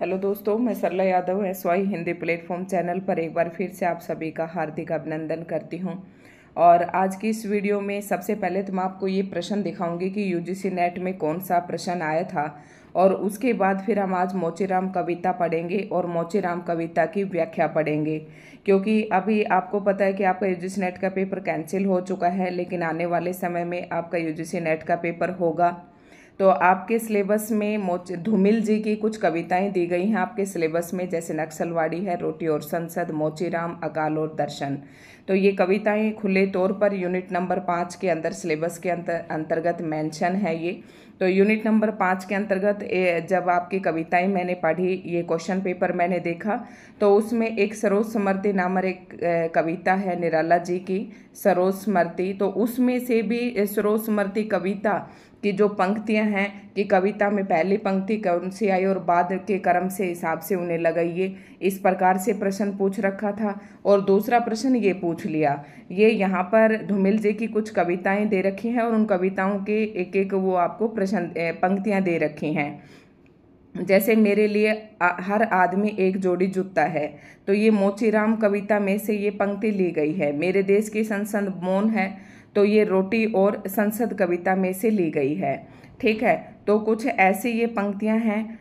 Hello दोस्तों, मैं Sarla Yadav SY Hindi platform channel पर एक बार फिर से आप सभी का हार्दिक अभिनंदन करती हूं। और आज की इस वीडियो में सबसे पहले तो मैं आपको ये प्रश्न दिखाऊंगी कि UGC नेट में कौन सा प्रश्न आया था, और उसके बाद फिर हम आज मोचीराम कविता पढ़ेंगे और मोचीराम कविता की व्याख्या पढ़ेंगे। क्योंकि अभी आपको पता है कि आपका UGC नेट का पेपर कैंसिल हो चुका है, लेकिन आने वाले समय में आपका UGC नेट का पेपर होगा। तो आपके सिलेबस में धूमिल जी की कुछ कविताएं दी गई हैं आपके सिलेबस में, जैसे नक्सलवाड़ी है, रोटी और संसद, मोचीराम, अकाल और दर्शन। तो ये कविताएं खुले तौर पर यूनिट नंबर 5 के अंदर सिलेबस के अंतर्गत मेंशन है ये। तो यूनिट नंबर 5 के अंतर्गत जब आपकी कविताएं मैंने पढ़ी, ये क्वेश्चन पेपर मैंने देखा, तो उसमें एक सरोज स्मृति नामक एक कविता है निराला जी की, सरोज स्मृति। तो उसमें से भी सरोज स्मृति कविता की जो पंक्तियां हैं कि कविता में पहली पंक्ति कौन सी आई और बाद के क्रम से हिसाब से उन्हें लगाइए, इस प्रकार से प्रश्न पूछ रखा था। और दूसरा प्रश्न ये पूछ लिया, ये यहाँ पर धूमिल जी की कुछ कविताएं दे रखी हैं और उन कविताओं के एक एक वो आपको प्रश्न पंक्तियां दे रखी हैं। जैसे मेरे लिए हर आदमी एक जोड़ी जूता है, तो ये मोचीराम कविता में से ये पंक्ति ली गई है। मेरे देश की संसद मौन है, तो ये रोटी और संसद कविता में से ली गई है। ठीक है, तो कुछ ऐसी ये पंक्तियां हैं।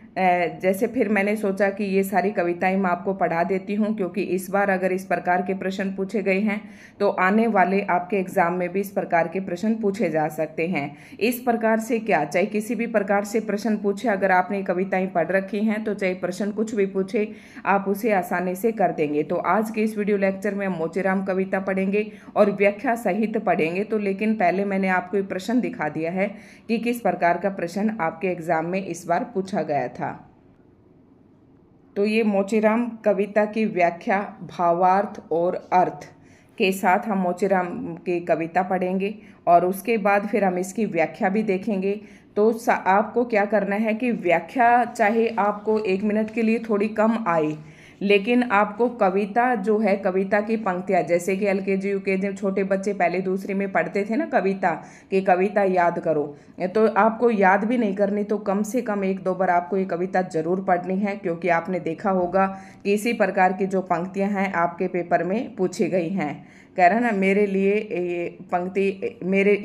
जैसे फिर मैंने सोचा कि ये सारी कविताएं मैं आपको पढ़ा देती हूँ, क्योंकि इस बार अगर इस प्रकार के प्रश्न पूछे गए हैं तो आने वाले आपके एग्जाम में भी इस प्रकार के प्रश्न पूछे जा सकते हैं। इस प्रकार से क्या, चाहे किसी भी प्रकार से प्रश्न पूछे, अगर आपने कविताएं पढ़ रखी हैं तो चाहे प्रश्न कुछ भी पूछे आप उसे आसानी से कर देंगे। तो आज के इस वीडियो लेक्चर में हम मोचीराम कविता पढ़ेंगे और व्याख्या सहित पढ़ेंगे। तो लेकिन पहले मैंने आपको एक प्रश्न दिखा दिया है कि किस प्रकार का प्रश्न आपके एग्जाम में इस बार पूछा गया था। तो ये मोचीराम कविता की व्याख्या, भावार्थ और अर्थ के साथ हम मोचीराम की कविता पढ़ेंगे और उसके बाद फिर हम इसकी व्याख्या भी देखेंगे। तो आपको क्या करना है कि व्याख्या चाहे आपको 1 मिनट के लिए थोड़ी कम आए, लेकिन आपको कविता जो है, कविता की पंक्तियाँ, जैसे कि LKG UKG छोटे बच्चे पहले दूसरी में पढ़ते थे ना कविता, कि कविता याद करो, तो आपको याद भी नहीं करनी तो कम से कम 1-2 बार आपको ये कविता जरूर पढ़नी है। क्योंकि आपने देखा होगा कि इसी प्रकार की जो पंक्तियाँ हैं आपके पेपर में पूछी गई हैं। कह रहा ना, मेरे लिए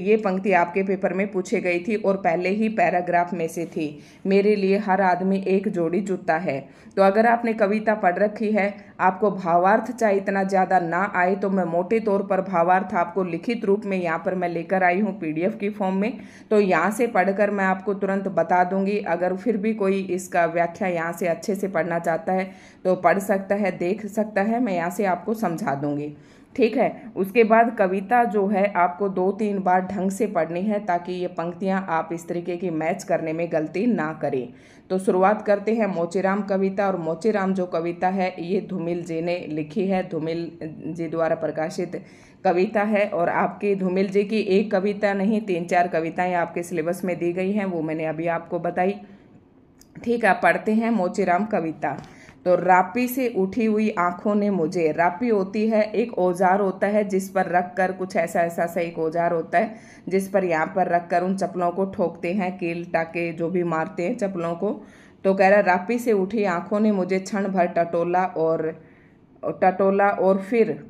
ये पंक्ति आपके पेपर में पूछी गई थी और पहले ही पैराग्राफ में से थी, मेरे लिए हर आदमी एक जोड़ी जूता है। तो अगर आपने कविता पढ़ रखी है, आपको भावार्थ चाहे इतना ज़्यादा ना आए, तो मैं मोटे तौर पर भावार्थ आपको लिखित रूप में यहाँ पर मैं लेकर आई हूँ PDF की फॉर्म में। तो यहाँ से पढ़कर मैं आपको तुरंत बता दूंगी। अगर फिर भी कोई इसका व्याख्या यहाँ से अच्छे से पढ़ना चाहता है तो पढ़ सकता है, देख सकता है, मैं यहाँ से आपको समझा दूंगी। ठीक है, उसके बाद कविता जो है आपको 2-3 बार ढंग से पढ़नी है, ताकि ये पंक्तियां आप इस तरीके की मैच करने में गलती ना करें। तो शुरुआत करते हैं मोचीराम कविता। और मोचीराम जो कविता है ये धूमिल जी ने लिखी है, धूमिल जी द्वारा प्रकाशित कविता है। और आपकी धूमिल जी की एक कविता नहीं, 3-4 कविताएं आपके सिलेबस में दी गई हैं, वो मैंने अभी आपको बताई। ठीक है, पढ़ते हैं मोचीराम कविता। तो रापी से उठी हुई आंखों ने मुझे, रापी होती है एक औजार होता है जिस पर रख कर, कुछ ऐसा सा एक औजार होता है जिस पर यहाँ पर रख कर उन चप्पलों को ठोकते हैं, कील टाके जो भी मारते हैं चप्पलों को। तो कह रहा, रापी से उठी आंखों ने मुझे क्षण भर टटोला और फिर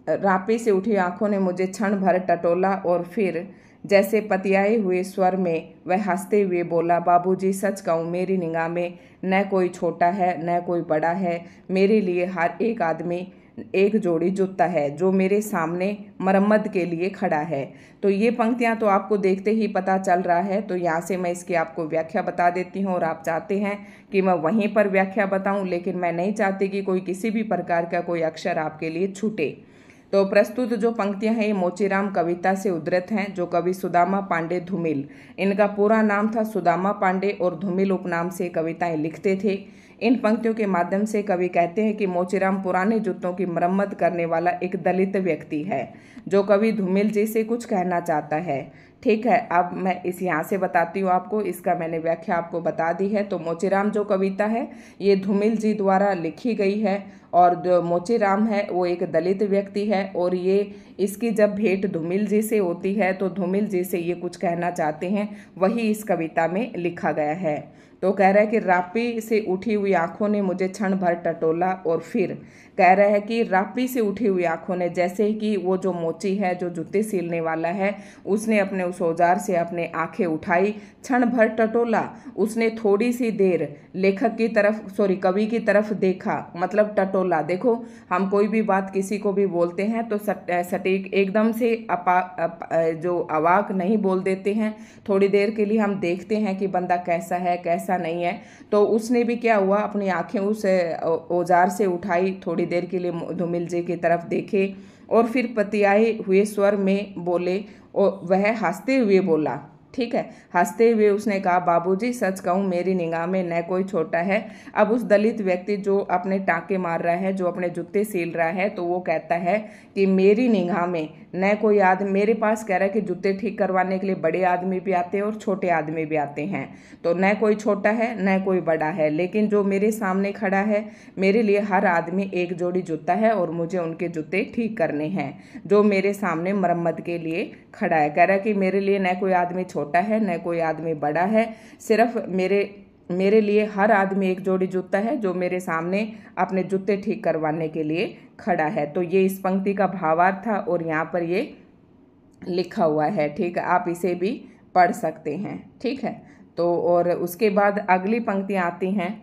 रापी से उठी आंखों ने मुझे क्षण भर टटोला और फिर जैसे पतियाए हुए स्वर में वह हंसते हुए बोला, बाबूजी सच कहूँ मेरी निगाह में न कोई छोटा है न कोई बड़ा है, मेरे लिए हर एक आदमी एक जोड़ी जूता है जो मेरे सामने मरम्मत के लिए खड़ा है। तो ये पंक्तियां तो आपको देखते ही पता चल रहा है। तो यहाँ से मैं इसकी आपको व्याख्या बता देती हूँ। और आप चाहते हैं कि मैं वहीं पर व्याख्या बताऊँ, लेकिन मैं नहीं चाहती कि कोई किसी भी प्रकार का कोई अक्षर आपके लिए छूटे। तो प्रस्तुत जो पंक्तियां हैं ये मोचीराम कविता से उद्धृत हैं, जो कवि सुदामा पांडे धूमिल, इनका पूरा नाम था सुदामा पांडे और धूमिल उपनाम से कविताएं लिखते थे। इन पंक्तियों के माध्यम से कवि कहते हैं कि मोचीराम पुराने जूतों की मरम्मत करने वाला एक दलित व्यक्ति है, जो कवि धूमिल जी से कुछ कहना चाहता है। ठीक है, अब मैं इस यहाँ से बताती हूँ आपको, इसका मैंने व्याख्या आपको बता दी है। तो मोचीराम जो कविता है ये धूमिल जी द्वारा लिखी गई है, और जो मोचीराम है वो एक दलित व्यक्ति है, और ये इसकी जब भेंट धूमिल जी से होती है तो धूमिल जी से ये कुछ कहना चाहते हैं, वही इस कविता में लिखा गया है। तो कह रहा है कि रापी से उठी हुई आंखों ने मुझे क्षण भर टटोला और फिर कह रहा है कि रापी से उठी हुई आंखों ने, जैसे कि वो जो मोची है जो जूते सीलने वाला है, उसने अपने उस औजार से अपने आंखें उठाई, क्षण भर टटोला, उसने थोड़ी सी देर लेखक की तरफ कवि की तरफ देखा, मतलब टटोला। देखो हम कोई भी बात किसी को भी बोलते हैं तो सटीक एकदम से जो अवाक नहीं बोल देते हैं, थोड़ी देर के लिए हम देखते हैं कि बंदा कैसा है कैसा नहीं है। तो उसने भी क्या हुआ, अपनी आंखें उस औजार से उठाई, थोड़ी देर के लिए धूमिल जी की तरफ देखे और फिर पतियाए हुए स्वर में बोले, और वह हंसते हुए बोला, ठीक है, हंसते हुए उसने कहा, बाबूजी सच कहूँ मेरी निगाह में न कोई छोटा है। अब उस दलित व्यक्ति जो अपने टाँके मार रहा है, जो अपने जूते सील रहा है, तो वो कहता है कि मेरी निगाह में न कोई आदमी, मेरे पास कह रहा है कि जूते ठीक करवाने के लिए बड़े आदमी भी आते हैं और छोटे आदमी भी आते हैं, तो न कोई छोटा है न कोई बड़ा है, लेकिन जो मेरे सामने खड़ा है मेरे लिए हर आदमी एक जोड़ी जूता है और मुझे उनके जूते ठीक करने हैं, जो मेरे सामने मरम्मत के लिए खड़ा है। कह रहा है कि मेरे लिए न कोई आदमी छोटा है न कोई आदमी बड़ा है, सिर्फ मेरे लिए हर आदमी एक जोड़ी जूता है जो मेरे सामने अपने जूते ठीक करवाने के लिए खड़ा है। तो ये इस पंक्ति का भावार्थ था और यहाँ पर ये लिखा हुआ है, ठीक है, आप इसे भी पढ़ सकते हैं, ठीक है। तो और उसके बाद अगली पंक्तियाँ आती हैं,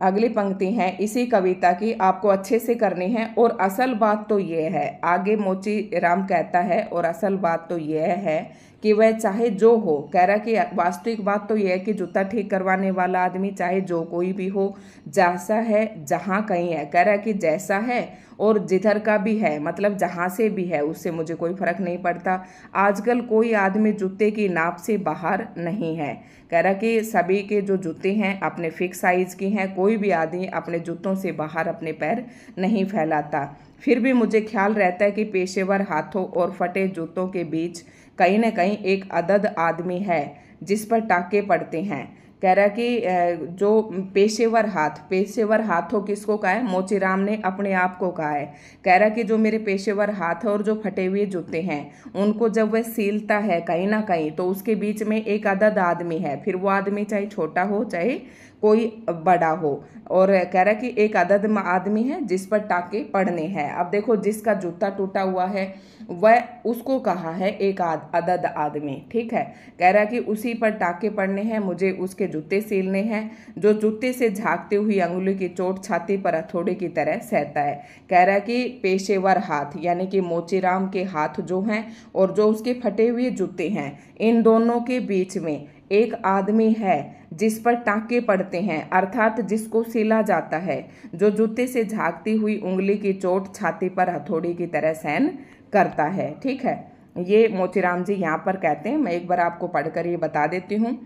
अगली पंक्ति है इसी कविता की, आपको अच्छे से करनी है। और असल बात तो ये है, आगे मोची राम कहता है, और असल बात तो यह है कि वह चाहे जो हो, कह रहा कि वास्तविक बात तो यह है कि जूता ठीक करवाने वाला आदमी चाहे जो कोई भी हो, जैसा है जहाँ कहीं है, कह रहा कि जैसा है और जिधर का भी है, मतलब जहाँ से भी है, उससे मुझे कोई फर्क नहीं पड़ता। आजकल कोई आदमी जूते की नाप से बाहर नहीं है, कह रहा कि सभी के जो जूते हैं अपने फिक्स साइज की हैं, कोई भी आदमी अपने जूतों से बाहर अपने पैर नहीं फैलाता। फिर भी मुझे ख्याल रहता है कि पेशेवर हाथों और फटे जूतों के बीच कहीं न कहीं एक अदद आदमी है जिस पर टाके पड़ते हैं। कह रहा कि जो पेशेवर हाथ हो, किसको कहा है, मोचीराम ने अपने आप को कहा है। कह रहा कि जो मेरे पेशेवर हाथ और जो फटे हुए जूते हैं उनको जब वह सीलता है कहीं ना कहीं, तो उसके बीच में एक अदद आदमी है, फिर वो आदमी चाहे छोटा हो चाहे कोई बड़ा हो, और कह रहा कि एक अदद आदमी है जिस पर टाके पड़ने हैं। अब देखो जिसका जूता टूटा हुआ है वह, उसको कहा है एक अदद आदमी, ठीक है। कह रहा कि उसी पर टाके पड़ने हैं, मुझे उसके जूते सीलने हैं, जो जूते से झांकती हुई अंगुली की चोट छाती पर हथौड़े की तरह सहता है। कह रहा कि पेशेवर हाथ यानी कि मोचीराम के हाथ जो हैं और जो उसके फटे हुए जूते हैं, इन दोनों के बीच में एक आदमी है जिस पर टाँके पड़ते हैं, अर्थात जिसको सीला जाता है, जो जूते से झांकती हुई उंगली की चोट छाती पर हथौड़ी की तरह सहन करता है, ठीक है। ये मोचीराम जी यहाँ पर कहते हैं, मैं एक बार आपको पढ़कर ये बता देती हूँ।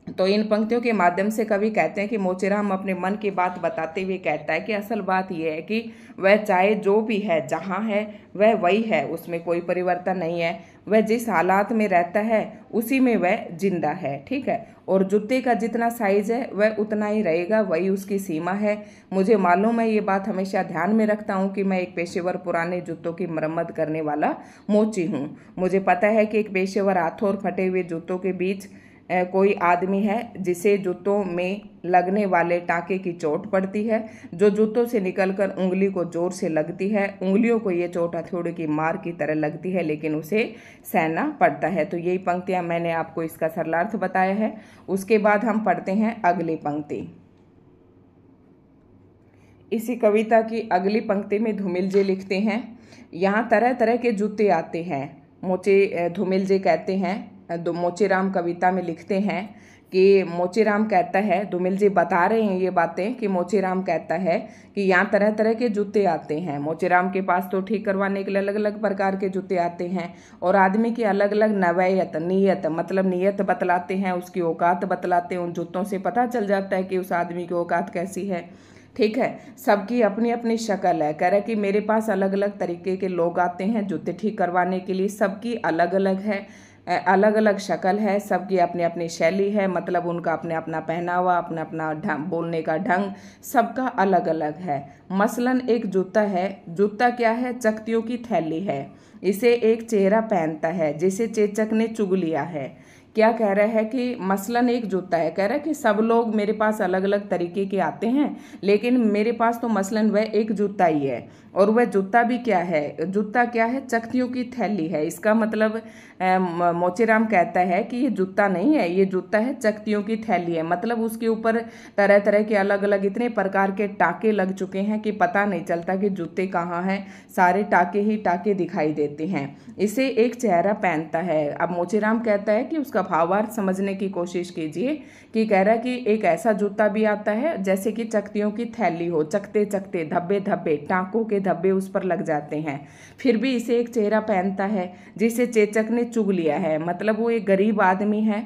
तो इन पंक्तियों के माध्यम से कवि कहते हैं कि मोचीराम अपने मन की बात बताते हुए कहता है कि असल बात यह है कि वह चाहे जो भी है, जहाँ है वह वही है, उसमें कोई परिवर्तन नहीं है, वह जिस हालात में रहता है उसी में वह जिंदा है, ठीक है। और जूते का जितना साइज है वह उतना ही रहेगा, वही उसकी सीमा है। मुझे मालूम है, ये बात हमेशा ध्यान में रखता हूँ कि मैं एक पेशेवर पुराने जूतों की मरम्मत करने वाला मोची हूँ। मुझे पता है कि एक पेशेवर हाथों और फटे हुए जूतों के बीच कोई आदमी है जिसे जूतों में लगने वाले टाँके की चोट पड़ती है, जो जूतों से निकलकर उंगली को जोर से लगती है। उंगलियों को ये चोट हथौड़े की मार की तरह लगती है, लेकिन उसे सहना पड़ता है। तो यही पंक्तियां मैंने आपको इसका सरलार्थ बताया है। उसके बाद हम पढ़ते हैं अगली पंक्ति। इसी कविता की अगली पंक्ति में धूमिल जी लिखते हैं, यहाँ तरह तरह के जूते आते हैं। धूमिल जी कहते हैं, मोचीराम कविता में लिखते हैं कि मोचीराम कहता है, धूमिल जी बता रहे हैं ये बातें कि मोचीराम कहता है कि यहाँ तरह तरह के जूते आते हैं। मोचीराम के पास तो ठीक करवाने के लिए अलग अलग प्रकार के जूते आते हैं, और आदमी की अलग अलग नवैयत नीयत, मतलब नीयत बतलाते हैं, उसकी औकात बतलाते हैं। उन जूतों से पता चल जाता है कि उस आदमी की औकात कैसी है, ठीक है। सबकी अपनी अपनी शक्ल है। कह रहा है कि मेरे पास अलग अलग तरीके के लोग आते हैं जूते ठीक करवाने के लिए, सबकी अलग अलग है, अलग अलग शक्ल है, सबकी अपनी अपनी शैली है, मतलब उनका अपने अपना पहनावा, अपना अपना ढंग, बोलने का ढंग सबका अलग अलग है। मसलन एक जूता है, जूता क्या है, चकतियों की थैली है, इसे एक चेहरा पहनता है जिसे चेचक ने चुग लिया है। क्या कह रहा है कि मसलन एक जूता है, कह रहा है कि सब लोग मेरे पास अलग अलग तरीके के आते हैं, लेकिन मेरे पास तो मसलन वह एक जूता ही है। और वह जूता भी क्या है, जूता क्या है, चकतियों की थैली है। इसका मतलब मोचीराम कहता है कि ये जूता नहीं है, ये जूता है चकतियों की थैली है। मतलब उसके ऊपर तरह तरह के अलग अलग इतने प्रकार के टाके लग चुके हैं कि पता नहीं चलता कि जूते कहाँ हैं, सारे टाके ही टाके दिखाई देते हैं। इसे एक चेहरा पहनता है। अब मोचीराम कहता है कि उसका भावार्थ समझने की कोशिश कीजिए, कि कह रहा है कि एक ऐसा जूता भी आता है जैसे कि चकतियों की थैली हो, चकते चकते धब्बे धब्बे टाकों के धब्बे उस पर लग जाते हैं, फिर भी इसे एक चेहरा पहनता है जिसे चेचक ने चुग लिया है। मतलब वो एक गरीब आदमी है,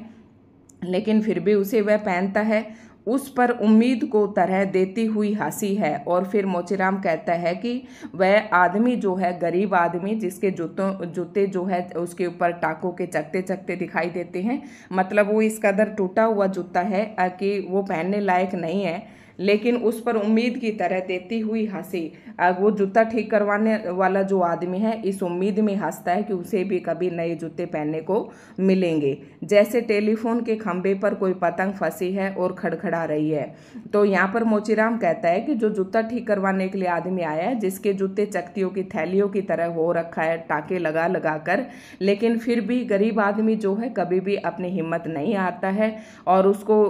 लेकिन फिर भी उसे वह पहनता है। उस पर उम्मीद को तरह देती हुई हंसी है। और फिर मोचीराम कहता है कि वह आदमी जो है, गरीब आदमी जिसके जूते जो है उसके ऊपर टाकों के चकते चकते दिखाई देते हैं, मतलब वो इस कदर टूटा हुआ जूता है कि वो पहनने लायक नहीं है, लेकिन उस पर उम्मीद की तरह देती हुई हंसी। वो जूता ठीक करवाने वाला जो आदमी है इस उम्मीद में हंसता है कि उसे भी कभी नए जूते पहनने को मिलेंगे। जैसे टेलीफोन के खंभे पर कोई पतंग फंसी है और खड़खड़ा रही है। तो यहाँ पर मोचीराम कहता है कि जो जूता ठीक करवाने के लिए आदमी आया है, जिसके जूते चकतियों की थैलियों की तरह हो रखा है टाके लगा लगा कर, लेकिन फिर भी गरीब आदमी जो है कभी भी अपनी हिम्मत नहीं हारता है। और उसको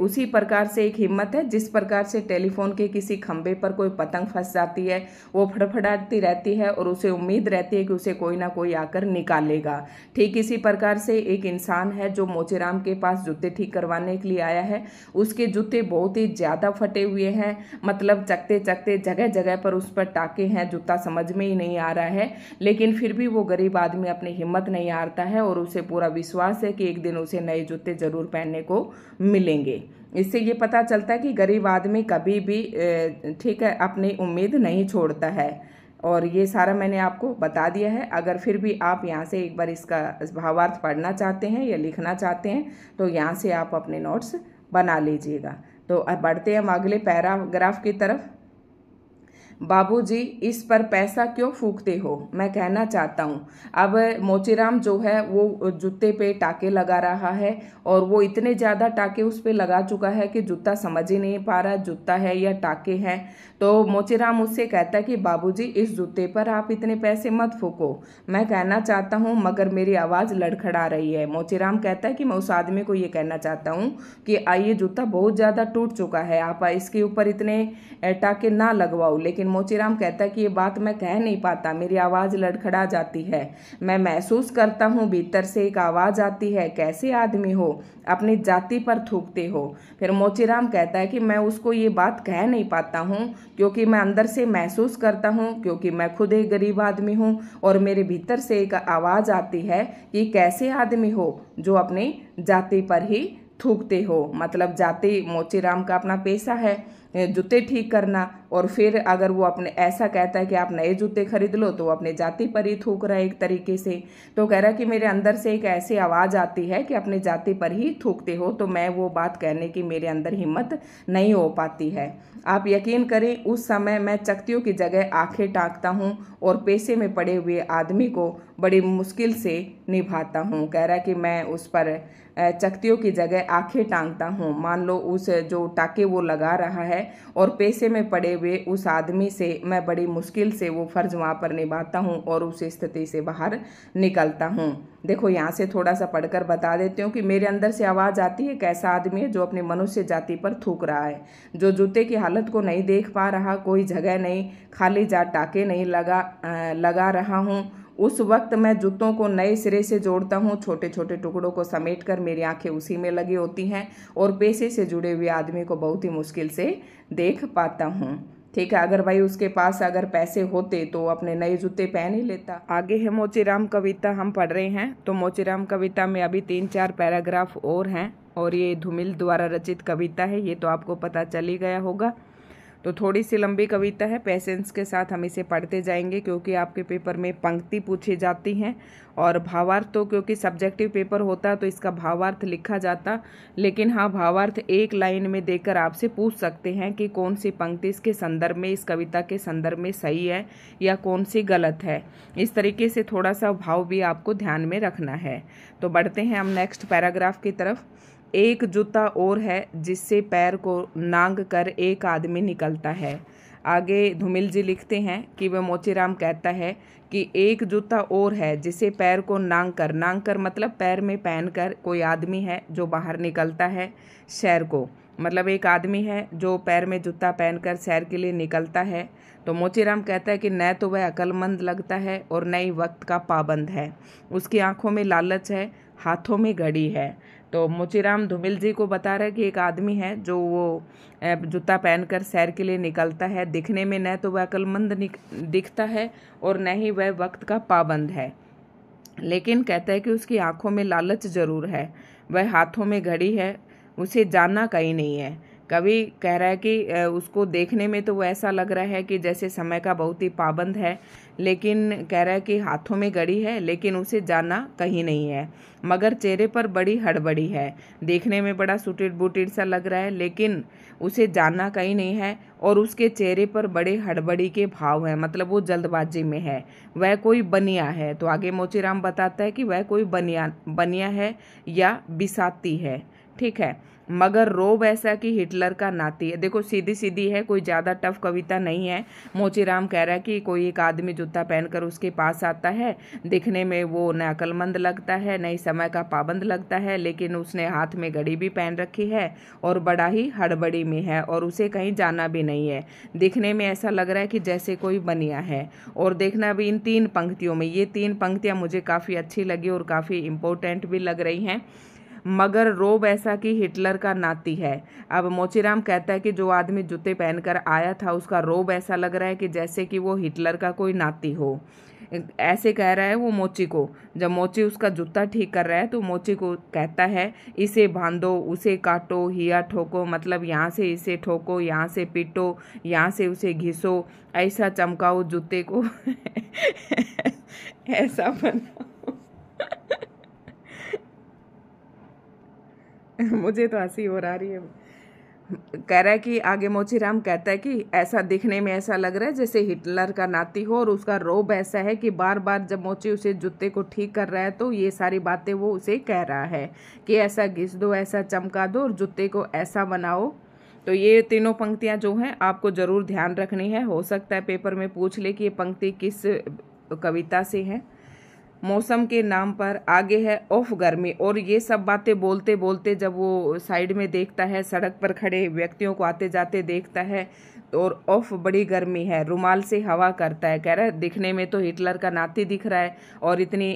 उसी प्रकार से एक हिम्मत है जिस प्रकार से टेलीफोन के किसी खंभे पर कोई पतंग फंस जाती है, वो फड़फड़ाती रहती है और उसे उम्मीद रहती है कि उसे कोई ना कोई आकर निकालेगा। ठीक इसी प्रकार से एक इंसान है जो मोचीराम के पास जूते ठीक करवाने के लिए आया है। उसके जूते बहुत ही ज्यादा फटे हुए हैं, मतलब चकते चकते जगह जगह पर उस पर टाके हैं, जूता समझ में ही नहीं आ रहा है। लेकिन फिर भी वो गरीब आदमी अपनी हिम्मत नहीं हारता है और उसे पूरा विश्वास है कि एक दिन उसे नए जूते जरूर पहनने को मिलेंगे। इससे ये पता चलता है कि गरीब आदमी कभी भी ठीक है अपनी उम्मीद नहीं छोड़ता है। और ये सारा मैंने आपको बता दिया है। अगर फिर भी आप यहाँ से एक बार इसका भावार्थ पढ़ना चाहते हैं या लिखना चाहते हैं तो यहाँ से आप अपने नोट्स बना लीजिएगा। तो अब बढ़ते हैं हम अगले पैराग्राफ की तरफ। बाबूजी, इस पर पैसा क्यों फूकते हो, मैं कहना चाहता हूँ। अब मोचीराम जो है वो जूते पे टाके लगा रहा है और वो इतने ज़्यादा टाके उस पे लगा चुका है कि जूता समझ ही नहीं पा रहा जूता है या टाके हैं। तो मोचीराम उससे कहता है कि बाबूजी, इस जूते पर आप इतने पैसे मत फूको, मैं कहना चाहता हूँ मगर मेरी आवाज़ लड़खड़ा रही है। मोचीराम कहता है कि मैं उस आदमी को ये कहना चाहता हूँ कि ये जूता बहुत ज़्यादा टूट चुका है, आप इसके ऊपर इतने टाके ना लगवाओ। लेकिन मोचीराम कहता है कि ये बात मैं कह नहीं पाता, मेरी आवाज़ लड़खड़ा जाती है, मैं महसूस करता हूँ भीतर से एक आवाज़ आती है, कैसे आदमी हो, अपनी जाति पर थूकते हो। फिर मोचीराम कहता है कि मैं उसको ये बात कह नहीं पाता हूँ क्योंकि मैं अंदर से महसूस करता हूँ, क्योंकि मैं खुद एक गरीब आदमी हूँ और मेरे भीतर से एक आवाज़ आती है कि कैसे आदमी हो जो अपनी जाति पर ही थूकते हो। मतलब जाति मोचीराम का अपना पेशा है जूते ठीक करना, और फिर अगर वो अपने ऐसा कहता है कि आप नए जूते खरीद लो तो वो अपने जाति पर ही थूक रहा है एक तरीके से। तो कह रहा है कि मेरे अंदर से एक ऐसी आवाज़ आती है कि अपनी जाति पर ही थूकते हो, तो मैं वो बात कहने की मेरे अंदर हिम्मत नहीं हो पाती है। आप यकीन करें उस समय मैं चकतियों की जगह आंखें टाँकता हूँ और पेशे में पड़े हुए आदमी को बड़ी मुश्किल से निभाता हूँ। कह रहा है कि मैं उस पर चकतियों की जगह आंखें टांगता हूँ। मान लो उस जो टाके वो लगा रहा है और पेशे में पड़े हुए उस आदमी से मैं बड़ी मुश्किल से वो फर्ज वहाँ पर निभाता हूँ और उस स्थिति से बाहर निकलता हूँ। देखो यहाँ से थोड़ा सा पढ़कर बता देती हूँ कि मेरे अंदर से आवाज़ आती है, कैसा आदमी है जो अपनी मनुष्य जाति पर थूक रहा है, जो जूते की हालत को नहीं देख पा रहा, कोई जगह नहीं खाली जा टाके नहीं लगा रहा हूँ। उस वक्त मैं जूतों को नए सिरे से जोड़ता हूँ, छोटे छोटे टुकड़ों को समेटकर मेरी आंखें उसी में लगी होती हैं और पेशे से जुड़े हुए आदमी को बहुत ही मुश्किल से देख पाता हूँ। ठीक है, अगर भाई उसके पास अगर पैसे होते तो अपने नए जूते पहन ही लेता। आगे है मोचीराम कविता हम पढ़ रहे हैं। तो मोचीराम कविता में अभी 3-4 पैराग्राफ और हैं और ये धूमिल द्वारा रचित कविता है, ये तो आपको पता चल ही गया होगा। तो थोड़ी सी लंबी कविता है, पेशेंस के साथ हम इसे पढ़ते जाएंगे क्योंकि आपके पेपर में पंक्ति पूछी जाती हैं और भावार्थ तो क्योंकि सब्जेक्टिव पेपर होता तो इसका भावार्थ लिखा जाता, लेकिन हाँ भावार्थ एक लाइन में देकर आपसे पूछ सकते हैं कि कौन सी पंक्ति इसके संदर्भ में, इस कविता के संदर्भ में सही है या कौन सी गलत है। इस तरीके से थोड़ा सा भाव भी आपको ध्यान में रखना है। तो बढ़ते हैं हम नेक्स्ट पैराग्राफ की तरफ। एक जूता और है जिससे पैर को नांग कर एक आदमी निकलता है। आगे धूमिल जी लिखते हैं कि वह मोचीराम कहता है कि एक जूता और है जिसे पैर को नांग कर मतलब पैर में पहनकर कोई आदमी है जो बाहर निकलता है शहर को, मतलब एक आदमी है जो पैर में जूता पहनकर शहर के लिए निकलता है। तो मोचीराम कहता है कि न तो वह अक्लमंद लगता है और न ही वक्त का पाबंद है। उसकी आंखों में लालच है, हाथों में घड़ी है। तो मोचीराम धूमिल जी को बता रहा है कि एक आदमी है जो वो जूता पहनकर सैर के लिए निकलता है। दिखने में न तो वह अक्लमंद दिखता है और न ही वह वक्त का पाबंद है, लेकिन कहता है कि उसकी आंखों में लालच जरूर है, वह हाथों में घड़ी है, उसे जानना कहीं नहीं है। कवि कह रहा है कि उसको देखने में तो वो ऐसा लग रहा है कि जैसे समय का बहुत ही पाबंद है, लेकिन कह रहा है कि हाथों में घड़ी है लेकिन उसे जानना कहीं नहीं है। मगर चेहरे पर बड़ी हड़बड़ी है, देखने में बड़ा सुटिड बुटिड सा लग रहा है लेकिन उसे जानना कहीं नहीं है, और उसके चेहरे पर बड़े हड़बड़ी के भाव हैं, मतलब वो जल्दबाजी में है। वह कोई बनिया है। तो आगे मोचीराम बताता है कि वह कोई बनिया है या बिसाती है, ठीक है। मगर रोब ऐसा कि हिटलर का नाती है। देखो सीधी सीधी है, कोई ज़्यादा टफ कविता नहीं है। मोचीराम कह रहा है कि कोई एक आदमी जूता पहनकर उसके पास आता है, दिखने में वो न अक्लमंद लगता है न ही समय का पाबंद लगता है, लेकिन उसने हाथ में घड़ी भी पहन रखी है और बड़ा ही हड़बड़ी में है और उसे कहीं जाना भी नहीं है। दिखने में ऐसा लग रहा है कि जैसे कोई बनिया है। और देखना भी इन 3 पंक्तियों में, ये 3 पंक्तियाँ मुझे काफ़ी अच्छी लगी और काफ़ी इम्पोर्टेंट भी लग रही हैं। मगर रोब ऐसा कि हिटलर का नाती है। अब मोचीराम कहता है कि जो आदमी जूते पहनकर आया था उसका रोब ऐसा लग रहा है कि जैसे कि वो हिटलर का कोई नाती हो। ऐसे कह रहा है वो मोची को। जब मोची उसका जूता ठीक कर रहा है तो मोची को कहता है इसे बांधो, उसे काटो, हिया ठोको, मतलब यहाँ से इसे ठोको, यहाँ से पीटो, यहाँ से उसे घिसो, ऐसा चमकाओ जूते को ऐसा बनाओ मुझे तो हंसी हो रही है। कह रहा है कि आगे मोचीराम कहता है कि ऐसा दिखने में ऐसा लग रहा है जैसे हिटलर का नाती हो, और उसका रोब ऐसा है कि बार बार जब मोची उसे जूते को ठीक कर रहा है तो ये सारी बातें वो उसे कह रहा है कि ऐसा घिस दो, ऐसा चमका दो और जूते को ऐसा बनाओ। तो ये तीनों पंक्तियां जो हैं आपको ज़रूर ध्यान रखनी है। हो सकता है पेपर में पूछ ले कि ये पंक्ति किस कविता से है। मौसम के नाम पर आगे है ऑफ गर्मी, और ये सब बातें बोलते बोलते जब वो साइड में देखता है, सड़क पर खड़े व्यक्तियों को आते जाते देखता है, और ऑफ बड़ी गर्मी है, रुमाल से हवा करता है। कह रहा है दिखने में तो हिटलर का नाती दिख रहा है और इतनी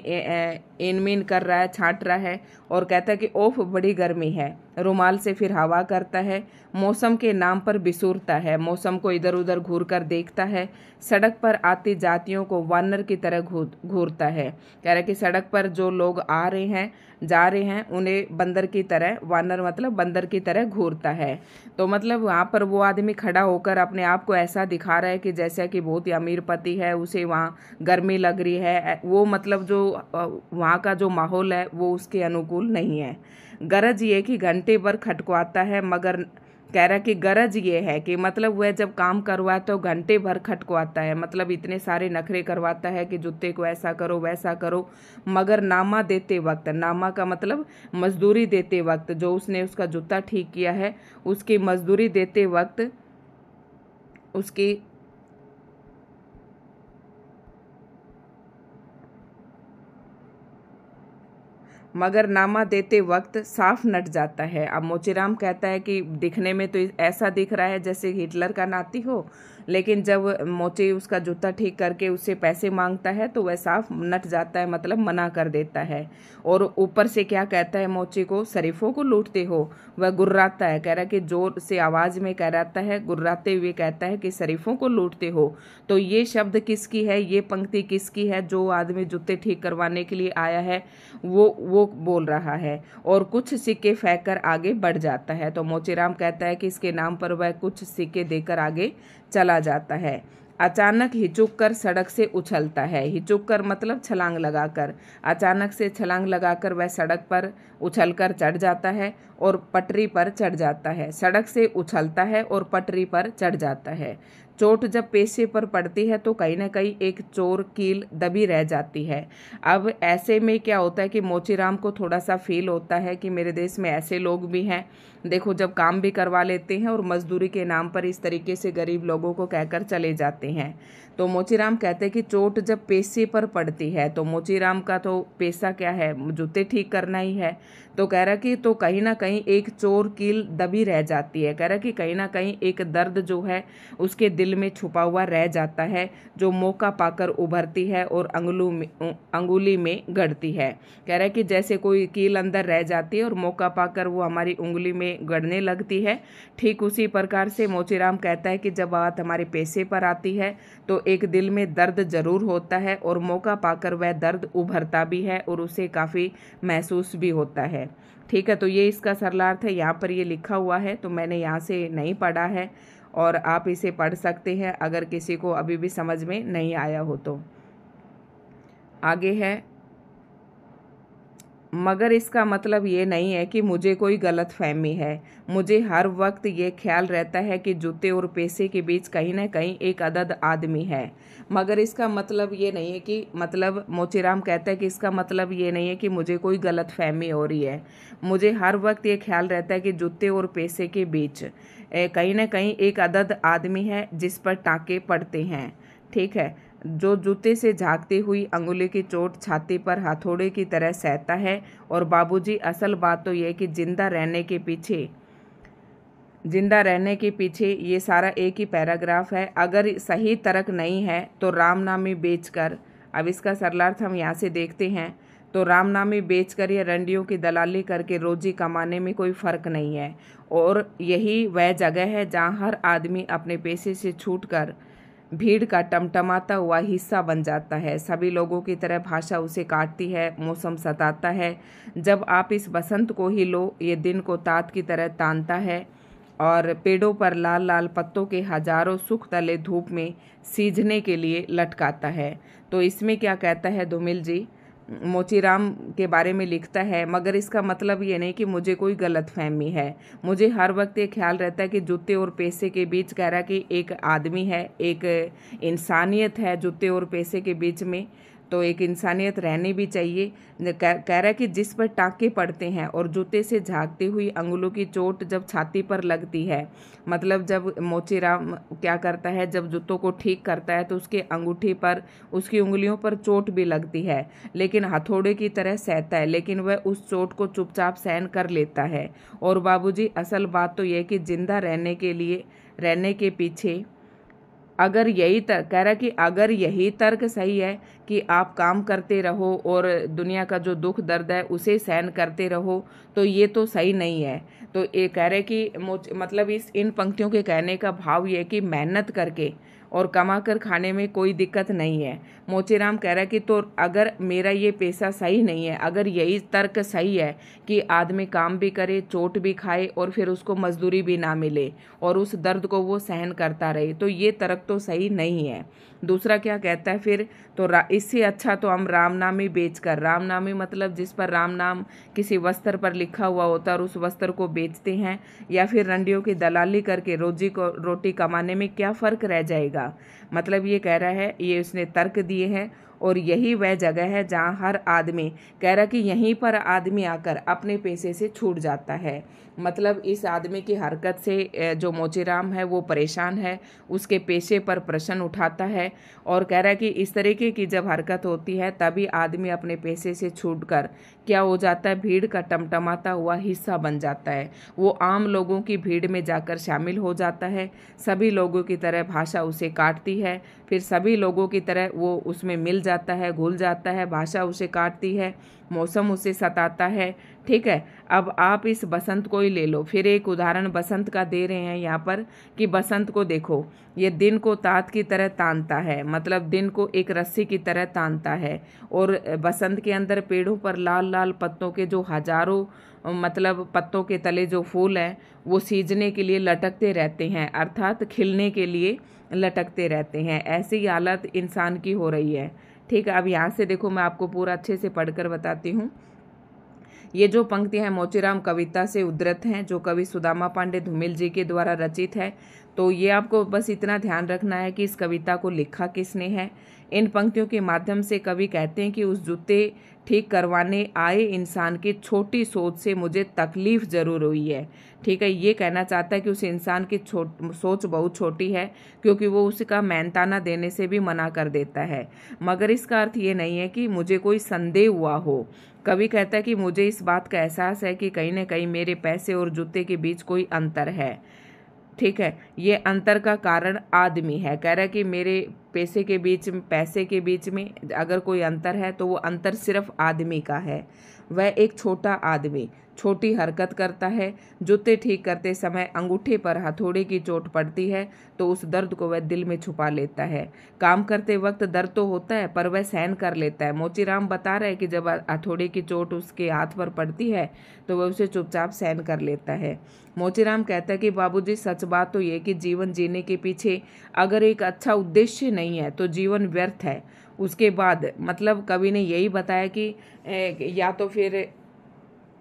इनमीन कर रहा है, छांट रहा है, और कहता है कि ऑफ बड़ी गर्मी है, रुमाल से फिर हवा करता है, मौसम के नाम पर बिसूरता है, मौसम को इधर उधर घूर कर देखता है, सड़क पर आती जातियों को वानर की तरह घूरता है। कह रहा है कि सड़क पर जो लोग आ रहे हैं जा रहे हैं उन्हें बंदर की तरह, वानर मतलब बंदर की तरह घूरता है। तो मतलब वहाँ पर वो आदमी खड़ा होकर अपने आप को ऐसा दिखा रहा है कि जैसा कि बहुत ही अमीर पति है, उसे वहाँ गर्मी लग रही है, वो मतलब जो वहाँ का जो माहौल है वो उसके अनुकूल नहीं है। गरज ये कि घंटे भर खटकवाता है, मगर कह रहा कि गरज ये है कि मतलब वह जब काम करवाए तो घंटे भर खटकवाता है, मतलब इतने सारे नखरे करवाता है कि जूते को ऐसा करो वैसा करो, मगर नामा देते वक्त, नामा का मतलब मजदूरी देते वक्त, जो उसने उसका जूता ठीक किया है उसकी मजदूरी देते वक्त उसकी मगर नामा देते वक्त साफ नट जाता है। अब मोचीराम कहता है कि दिखने में तो ऐसा दिख रहा है जैसे हिटलर का नाती हो, लेकिन जब मोची उसका जूता ठीक करके उससे पैसे मांगता है तो वह साफ नट जाता है, मतलब मना कर देता है। और ऊपर से क्या कहता है मोची को, शरीफों को लूटते हो। वह गुर्राता है, कह रहा है कि जोर से आवाज में कह रहा है, गुर्राते हुए कहता है कि शरीफों को लूटते हो। तो ये शब्द किसकी है, ये पंक्ति किसकी है? जो आदमी जूते ठीक करवाने के लिए आया है वो बोल रहा है। और कुछ सिक्के फेंक कर आगे बढ़ जाता है। तो मोचीराम कहता है कि इसके नाम पर वह कुछ सिक्के देकर आगे चला जाता है। अचानक हिचुक कर सड़क से उछलता है। हिचुक कर मतलब छलांग लगाकर। अचानक से छलांग लगाकर वह सड़क पर उछलकर चढ़ जाता है और पटरी पर चढ़ जाता है। सड़क से उछलता है और पटरी पर चढ़ जाता है। चोट जब पेशे पर पड़ती है तो कहीं ना कहीं एक चोर कील दबी रह जाती है। अब ऐसे में क्या होता है कि मोचीराम को थोड़ा सा फील होता है कि मेरे देश में ऐसे लोग भी हैं, देखो जब काम भी करवा लेते हैं और मजदूरी के नाम पर इस तरीके से गरीब लोगों को कहकर चले जाते हैं। तो मोचीराम कहते हैं कि चोट जब पेशे पर पड़ती है, तो मोचीराम का तो पेशा क्या है, जूते ठीक करना ही है। तो कह रहा कि तो कहीं ना कहीं एक चोर कील दबी रह जाती है। कह रहा कि कहीं ना कहीं एक दर्द जो है उसके दिल में छुपा हुआ रह जाता है, जो मौका पाकर उभरती है और अंगुली में गड़ती है। कह रहा है कि जैसे कोई कील अंदर रह जाती है और मौका पाकर वो हमारी उंगली में गड़ने लगती है, ठीक उसी प्रकार से मोचीराम कहता है कि जब बात हमारे पेशे पर आती है तो एक दिल में दर्द जरूर होता है और मौका पाकर वह दर्द उभरता भी है और उसे काफ़ी महसूस भी होता है। ठीक है, तो ये इसका सरलार्थ है, यहाँ पर ये लिखा हुआ है, तो मैंने यहाँ से नहीं पढ़ा है और आप इसे पढ़ सकते हैं अगर किसी को अभी भी समझ में नहीं आया हो तो। आगे है, मगर इसका मतलब ये नहीं है कि मुझे कोई गलत फहमी है। मुझे हर वक्त ये ख्याल रहता है कि जूते और पैसे के बीच कहीं ना कहीं एक अदद आदमी है। मगर इसका मतलब ये नहीं है कि, मतलब मोचीराम कहता है कि इसका मतलब ये नहीं है कि मुझे कोई गलत फहमी हो रही है। मुझे हर वक्त ये ख्याल रहता है कि जूते और पैसे के बीच कहीं ना कहीं एक अदद आदमी है जिस पर टाँके पड़ते हैं। ठीक है, जो जूते से झांकती हुई अंगुली की चोट छाती पर हथौड़े की तरह सहता है। और बाबूजी, असल बात तो यह कि जिंदा रहने के पीछे ये सारा एक ही पैराग्राफ है। अगर सही तर्क नहीं है तो रामनामी बेचकर, अब इसका सरलार्थ हम यहाँ से देखते हैं, तो रामनामी बेचकर या रंडियों की दलाली करके रोजी कमाने में कोई फर्क नहीं है। और यही वह जगह है जहाँ हर आदमी अपने पेशे से छूटकर भीड़ का टमटमाता हुआ हिस्सा बन जाता है। सभी लोगों की तरह भाषा उसे काटती है, मौसम सताता है। जब आप इस बसंत को ही लो, ये दिन को तात की तरह तानता है और पेड़ों पर लाल लाल पत्तों के हजारों सुख तले धूप में सीझने के लिए लटकाता है। तो इसमें क्या कहता है धूमिल जी, मोचीराम के बारे में लिखता है, मगर इसका मतलब ये नहीं कि मुझे कोई गलतफहमी है। मुझे हर वक्त ये ख्याल रहता है कि जूते और पैसे के बीच, कह रहा कि एक आदमी है, एक इंसानियत है जूते और पैसे के बीच में, तो एक इंसानियत रहनी भी चाहिए। कह रहा है कि जिस पर टाँके पड़ते हैं और जूते से झांकती हुई अंगुलों की चोट जब छाती पर लगती है, मतलब जब मोचीराम क्या करता है, जब जूतों को ठीक करता है तो उसके अंगूठी पर, उसकी उंगलियों पर चोट भी लगती है, लेकिन हथौड़े की तरह सहता है, लेकिन वह उस चोट को चुपचाप सहन कर लेता है। और बाबूजी, असल बात तो यह कि जिंदा रहने के पीछे अगर यही तर्क, कह रहा कि अगर यही तर्क सही है कि आप काम करते रहो और दुनिया का जो दुख दर्द है उसे सहन करते रहो, तो ये तो सही नहीं है। तो ये कह रहे कि मतलब इन पंक्तियों के कहने का भाव ये है कि मेहनत करके और कमा कर खाने में कोई दिक्कत नहीं है। मोचीराम कह रहा है कि तो अगर मेरा ये पेशा सही नहीं है, अगर यही तर्क सही है कि आदमी काम भी करे, चोट भी खाए और फिर उसको मजदूरी भी ना मिले और उस दर्द को वो सहन करता रहे, तो ये तर्क तो सही नहीं है। दूसरा क्या कहता है फिर, तो इससे अच्छा तो हम रामनामी बेचकर, रामनामी मतलब जिस पर राम नाम किसी वस्त्र पर लिखा हुआ होता है और उस वस्त्र को बेचते हैं, या फिर रंडियों की दलाली करके रोटी कमाने में क्या फ़र्क रह जाएगा। मतलब ये कह रहा है, ये उसने तर्क दिए हैं और यही वह जगह है जहाँ हर आदमी कह रहा कि यहीं पर आदमी आकर अपने पैसे से छूट जाता है। मतलब इस आदमी की हरकत से जो मोचीराम है वो परेशान है, उसके पेशे पर प्रश्न उठाता है और कह रहा है कि इस तरीके की जब हरकत होती है तभी आदमी अपने पैसे से छूटकर क्या हो जाता है, भीड़ का टमटमाता हुआ हिस्सा बन जाता है। वो आम लोगों की भीड़ में जाकर शामिल हो जाता है, सभी लोगों की तरह भाषा उसे काटती है, फिर सभी लोगों की तरह वो उसमें मिल जाता है, घुल जाता है, भाषा उसे काटती है, मौसम उसे सताता है। ठीक है, अब आप इस बसंत को ही ले लो। फिर एक उदाहरण बसंत का दे रहे हैं यहाँ पर कि बसंत को देखो, ये दिन को तात की तरह तानता है, मतलब दिन को एक रस्सी की तरह तानता है। और बसंत के अंदर पेड़ों पर लाल लाल पत्तों के जो हजारों मतलब पत्तों के तले जो फूल हैं वो सीजने के लिए लटकते रहते हैं, अर्थात खिलने के लिए लटकते रहते हैं। ऐसी हालत इंसान की हो रही है। ठीक है, अब यहाँ से देखो मैं आपको पूरा अच्छे से पढ़कर बताती हूँ। ये जो पंक्तियाँ हैं मोचीराम कविता से उद्धृत हैं, जो कवि सुदामा पांडे धूमिल जी के द्वारा रचित है। तो ये आपको बस इतना ध्यान रखना है कि इस कविता को लिखा किसने है। इन पंक्तियों के माध्यम से कवि कहते हैं कि उस जूते ठीक करवाने आए इंसान की छोटी सोच से मुझे तकलीफ जरूर हुई है। ठीक है, ये कहना चाहता है कि उस इंसान की सोच बहुत छोटी है, क्योंकि वो उसका मेहनताना देने से भी मना कर देता है। मगर इसका अर्थ ये नहीं है कि मुझे कोई संदेह हुआ हो। कवि कहता है कि मुझे इस बात का एहसास है कि कहीं न कहीं मेरे पैसे और जूते के बीच कोई अंतर है। ठीक है, ये अंतर का कारण आदमी है। कह रहा है कि मेरे पैसे के बीच में अगर कोई अंतर है तो वो अंतर सिर्फ आदमी का है। वह एक छोटा आदमी छोटी हरकत करता है। जूते ठीक करते समय अंगूठे पर हथौड़े की चोट पड़ती है तो उस दर्द को वह दिल में छुपा लेता है। काम करते वक्त दर्द तो होता है पर वह सहन कर लेता है। मोचीराम बता रहा है कि जब हथौड़े की चोट उसके हाथ पर पड़ती है तो वह उसे चुपचाप सहन कर लेता है। मोचीराम कहता है कि बाबूजी सच बात तो ये कि जीवन जीने के पीछे अगर एक अच्छा उद्देश्य नहीं है तो जीवन व्यर्थ है। उसके बाद मतलब कवि ने यही बताया कि या तो फिर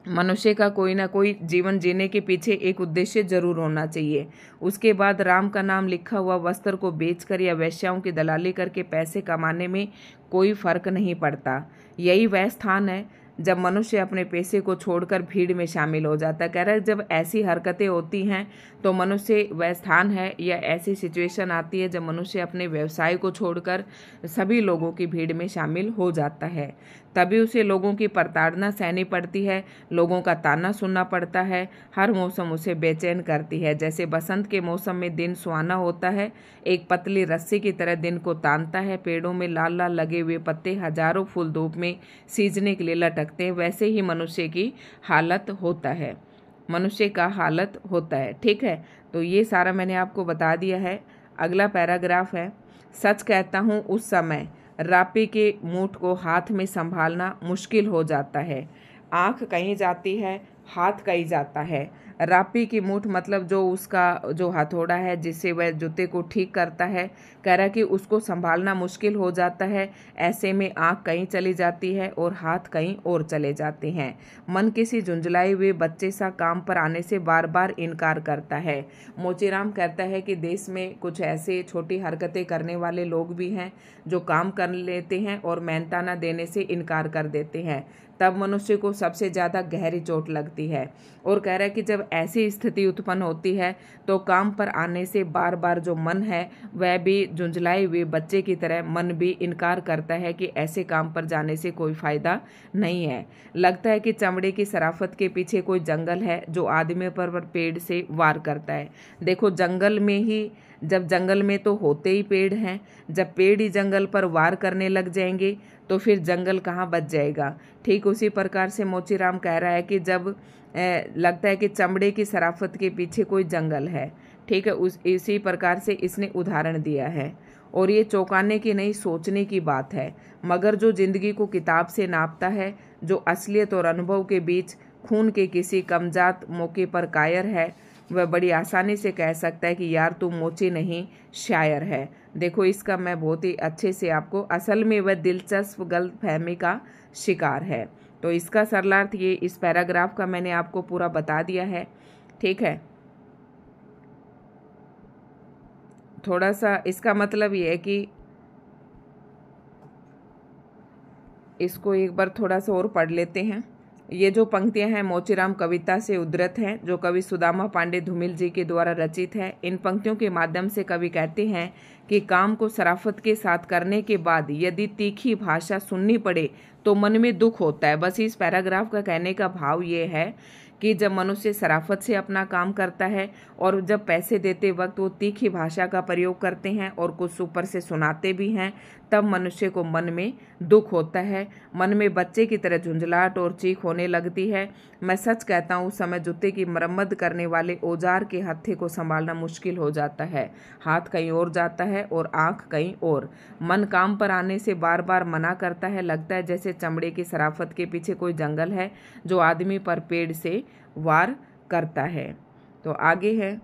मनुष्य का कोई ना कोई जीवन जीने के पीछे एक उद्देश्य जरूर होना चाहिए। उसके बाद राम का नाम लिखा हुआ वस्त्र को बेचकर या वेश्याओं की दलाली करके पैसे कमाने में कोई फर्क नहीं पड़ता। यही वह स्थान है जब मनुष्य अपने पैसे को छोड़कर भीड़ में शामिल हो जाता है। कह रहा है जब ऐसी हरकतें होती हैं तो मनुष्य वह स्थान है या ऐसी सिचुएशन आती है जब मनुष्य अपने व्यवसाय को छोड़कर सभी लोगों की भीड़ में शामिल हो जाता है। तभी उसे लोगों की प्रताड़ना सहनी पड़ती है, लोगों का ताना सुनना पड़ता है। हर मौसम उसे बेचैन करती है। जैसे बसंत के मौसम में दिन सुहाना होता है, एक पतली रस्सी की तरह दिन को तानता है, पेड़ों में लाल लाल लगे हुए पत्ते हजारों फूल धूप में सींचने के लिए लटकते हैं, वैसे ही मनुष्य की हालत होता है, मनुष्य का हालत होता है। ठीक है, तो ये सारा मैंने आपको बता दिया है। अगला पैराग्राफ है, सच कहता हूँ उस समय रापी के मूठ को हाथ में संभालना मुश्किल हो जाता है। आँख कहीं जाती है, हाथ कहीं जाता है। रापी की मूठ मतलब जो उसका जो हथौड़ा है जिससे वह जूते को ठीक करता है। कह रहा कि उसको संभालना मुश्किल हो जाता है। ऐसे में आँख कहीं चली जाती है और हाथ कहीं और चले जाते हैं। मन किसी झुंझलाए हुए बच्चे सा काम पर आने से बार बार इनकार करता है। मोचीराम कहता है कि देश में कुछ ऐसे छोटी हरकतें करने वाले लोग भी हैं जो काम कर लेते हैं और मेहनताना देने से इनकार कर देते हैं, तब मनुष्य को सबसे ज़्यादा गहरी चोट लगती है। और कह रहा है कि जब ऐसी स्थिति उत्पन्न होती है तो काम पर आने से बार बार जो मन है वह भी झुंझलाए हुए बच्चे की तरह मन भी इनकार करता है कि ऐसे काम पर जाने से कोई फायदा नहीं है। लगता है कि चमड़े की शराफत के पीछे कोई जंगल है जो आदमी पर पेड़ से वार करता है। देखो जंगल में ही, जब जंगल में तो होते ही पेड़ हैं, जब पेड़ ही जंगल पर वार करने लग जाएंगे तो फिर जंगल कहाँ बच जाएगा। ठीक उसी प्रकार से मोचीराम कह रहा है कि जब लगता है कि चमड़े की शराफत के पीछे कोई जंगल है। ठीक है, इसी प्रकार से इसने उदाहरण दिया है। और ये चौंकाने की नहीं, सोचने की बात है। मगर जो जिंदगी को किताब से नापता है, जो असलियत और अनुभव के बीच खून के किसी कमजात मौके पर कायर है, वह बड़ी आसानी से कह सकता है कि यार तू मोची नहीं शायर है। देखो इसका मैं बहुत ही अच्छे से आपको, असल में वह दिलचस्प गलतफहमी का शिकार है। तो इसका सरलार्थ ये इस पैराग्राफ का मैंने आपको पूरा बता दिया है। ठीक है, थोड़ा सा इसका मतलब ये है कि इसको एक बार थोड़ा सा और पढ़ लेते हैं। ये जो पंक्तियां हैं मोचीराम कविता से उद्धृत हैं, जो कवि सुदामा पांडे धूमिल जी के द्वारा रचित है। इन पंक्तियों के माध्यम से कवि कहते हैं कि काम को शराफत के साथ करने के बाद यदि तीखी भाषा सुननी पड़े तो मन में दुख होता है। बस इस पैराग्राफ का कहने का भाव ये है कि जब मनुष्य शराफत से अपना काम करता है और जब पैसे देते वक्त वो तीखी भाषा का प्रयोग करते हैं और कुछ ऊपर से सुनाते भी हैं, तब मनुष्य को मन में दुख होता है, मन में बच्चे की तरह झुंझलाहट और चीख होने लगती है। मैं सच कहता हूँ, उस समय जूते की मरम्मत करने वाले औजार के हत्थे को संभालना मुश्किल हो जाता है। हाथ कहीं और जाता है और आंख कहीं और। मन काम पर आने से बार बार मना करता है। लगता है जैसे चमड़े की शराफत के पीछे कोई जंगल है जो आदमी पर पेड़ से वार करता है। तो आगे है,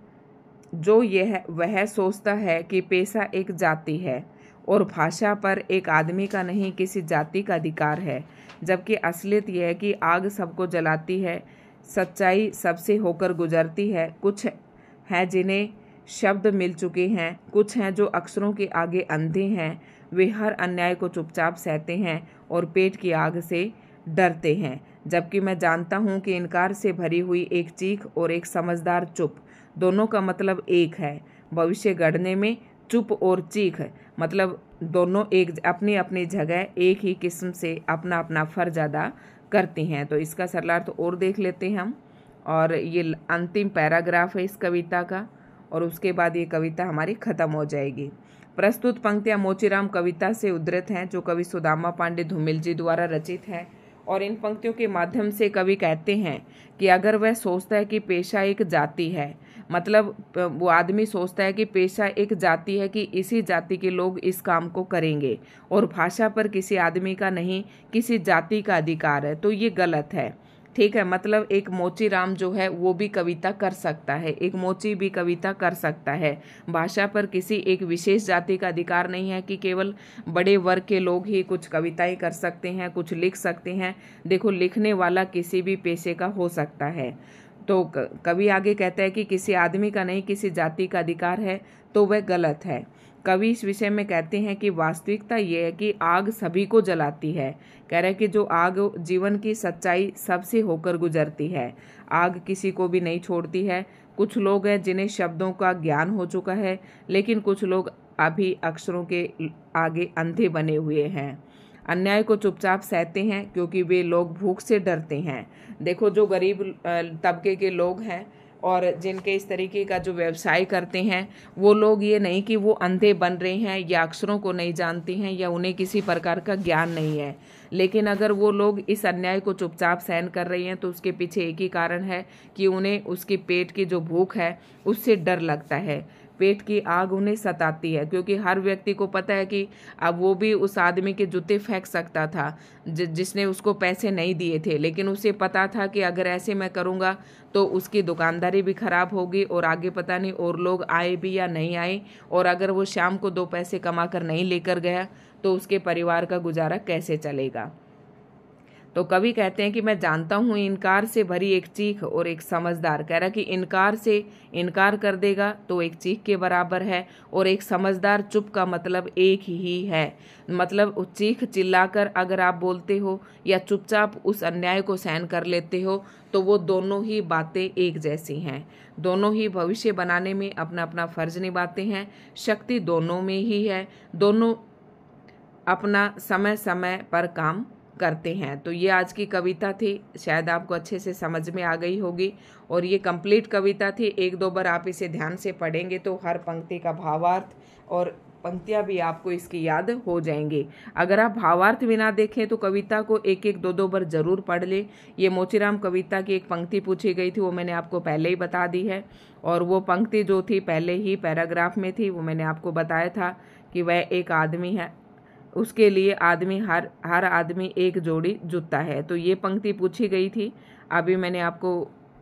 जो यह वह सोचता है कि पेशा एक जाति है और भाषा पर एक आदमी का नहीं किसी जाति का अधिकार है, जबकि असलियत यह है कि आग सबको जलाती है, सच्चाई सबसे होकर गुजरती है। कुछ हैं जिन्हें शब्द मिल चुके हैं, कुछ हैं जो अक्षरों के आगे अंधे हैं। वे हर अन्याय को चुपचाप सहते हैं और पेट की आग से डरते हैं। जबकि मैं जानता हूँ कि इनकार से भरी हुई एक चीख और एक समझदार चुप, दोनों का मतलब एक है। भविष्य गढ़ने में चुप और चीख मतलब दोनों एक अपनी अपनी जगह एक ही किस्म से अपना अपना फर्ज अदा करती हैं। तो इसका सरलार्थ और देख लेते हैं हम, और ये अंतिम पैराग्राफ है इस कविता का, और उसके बाद ये कविता हमारी खत्म हो जाएगी। प्रस्तुत पंक्तियां मोचीराम कविता से उद्धृत हैं, जो कवि सुदामा पांडे धूमिल जी द्वारा रचित है। और इन पंक्तियों के माध्यम से कवि कहते हैं कि अगर वह सोचता है कि पेशा एक जाति है, मतलब वो आदमी सोचता है कि पेशा एक जाति है, कि इसी जाति के लोग इस काम को करेंगे और भाषा पर किसी आदमी का नहीं किसी जाति का अधिकार है, तो ये गलत है। ठीक है, मतलब एक मोचीराम जो है वो भी कविता कर सकता है, एक मोची भी कविता कर सकता है। भाषा पर किसी एक विशेष जाति का अधिकार नहीं है कि केवल बड़े वर्ग के लोग ही कुछ कविताएं कर सकते हैं, कुछ लिख सकते हैं। देखो, लिखने वाला किसी भी पेशे का हो सकता है। तो कवि आगे कहता है कि किसी आदमी का नहीं किसी जाति का अधिकार है, तो वह गलत है। कवि इस विषय में कहते हैं कि वास्तविकता ये है कि आग सभी को जलाती है। कह रहे हैं कि जो आग जीवन की सच्चाई सबसे होकर गुजरती है, आग किसी को भी नहीं छोड़ती है। कुछ लोग हैं जिन्हें शब्दों का ज्ञान हो चुका है, लेकिन कुछ लोग अभी अक्षरों के आगे अंधे बने हुए हैं। अन्याय को चुपचाप सहते हैं क्योंकि वे लोग भूख से डरते हैं। देखो, जो गरीब तबके के लोग हैं और जिनके इस तरीके का जो व्यवसाय करते हैं, वो लोग ये नहीं कि वो अंधे बन रहे हैं या अक्षरों को नहीं जानते हैं या उन्हें किसी प्रकार का ज्ञान नहीं है, लेकिन अगर वो लोग इस अन्याय को चुपचाप सहन कर रहे हैं तो उसके पीछे एक ही कारण है कि उन्हें उसकी पेट की जो भूख है उससे डर लगता है। पेट की आग उन्हें सताती है, क्योंकि हर व्यक्ति को पता है कि अब वो भी उस आदमी के जूते फेंक सकता था जिसने उसको पैसे नहीं दिए थे, लेकिन उसे पता था कि अगर ऐसे मैं करूँगा तो उसकी दुकानदारी भी खराब होगी और आगे पता नहीं और लोग आए भी या नहीं आए, और अगर वो शाम को 2 पैसे कमा कर नहीं लेकर गया तो उसके परिवार का गुजारा कैसे चलेगा। तो कवि कहते हैं कि मैं जानता हूँ इनकार से भरी एक चीख और एक समझदार, कह रहा कि इनकार से इनकार कर देगा तो एक चीख के बराबर है, और एक समझदार चुप का मतलब एक ही है। मतलब चीख चिल्लाकर अगर आप बोलते हो या चुपचाप उस अन्याय को सहन कर लेते हो, तो वो दोनों ही बातें एक जैसी हैं। दोनों ही भविष्य बनाने में अपना अपना फर्ज निभाते हैं। शक्ति दोनों में ही है, दोनों अपना समय समय पर काम करते हैं। तो ये आज की कविता थी, शायद आपको अच्छे से समझ में आ गई होगी, और ये कंप्लीट कविता थी। 1-2 बार आप इसे ध्यान से पढ़ेंगे तो हर पंक्ति का भावार्थ और पंक्तियां भी आपको इसकी याद हो जाएंगी। अगर आप भावार्थ भी ना देखें तो कविता को 1-1, 2-2 बार जरूर पढ़ ले। ये मोचीराम कविता की एक पंक्ति पूछी गई थी, वो मैंने आपको पहले ही बता दी है, और वो पंक्ति जो थी पहले ही पैराग्राफ में थी, वो मैंने आपको बताया था कि वह एक आदमी है, उसके लिए आदमी हर आदमी एक जोड़ी जूता है। तो ये पंक्ति पूछी गई थी, अभी मैंने आपको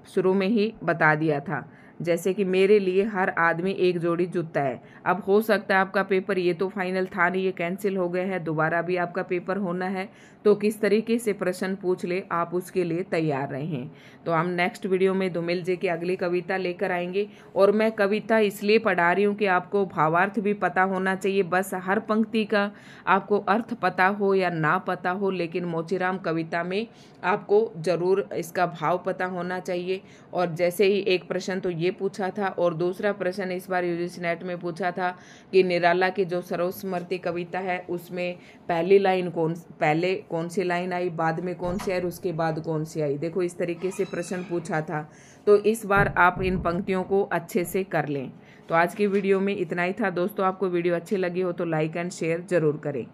शुरू में ही बता दिया था। जैसे कि मेरे लिए हर आदमी एक जोड़ी जूता है। अब हो सकता है आपका पेपर ये तो फाइनल था नहीं, ये कैंसिल हो गया है, दोबारा भी आपका पेपर होना है, तो किस तरीके से प्रश्न पूछ ले आप उसके लिए तैयार रहें। तो हम नेक्स्ट वीडियो में धूमिल जी की अगली कविता लेकर आएंगे। और मैं कविता इसलिए पढ़ा रही हूँ कि आपको भावार्थ भी पता होना चाहिए, बस हर पंक्ति का आपको अर्थ पता हो या ना पता हो, लेकिन मोचीराम कविता में आपको जरूर इसका भाव पता होना चाहिए। और जैसे ही एक प्रश्न तो ये पूछा था, और दूसरा प्रश्न इस बार यूजीसी नेट में पूछा था कि निराला की जो सरोस्मृति कविता है उसमें पहले कौन सी लाइन आई, बाद में कौन सी आई और उसके बाद कौन सी आई। देखो इस तरीके से प्रश्न पूछा था, तो इस बार आप इन पंक्तियों को अच्छे से कर लें। तो आज की वीडियो में इतना ही था दोस्तों। आपको वीडियो अच्छी लगी हो तो लाइक एंड शेयर जरूर करें,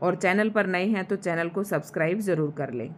और चैनल पर नए हैं तो चैनल को सब्सक्राइब जरूर कर लें।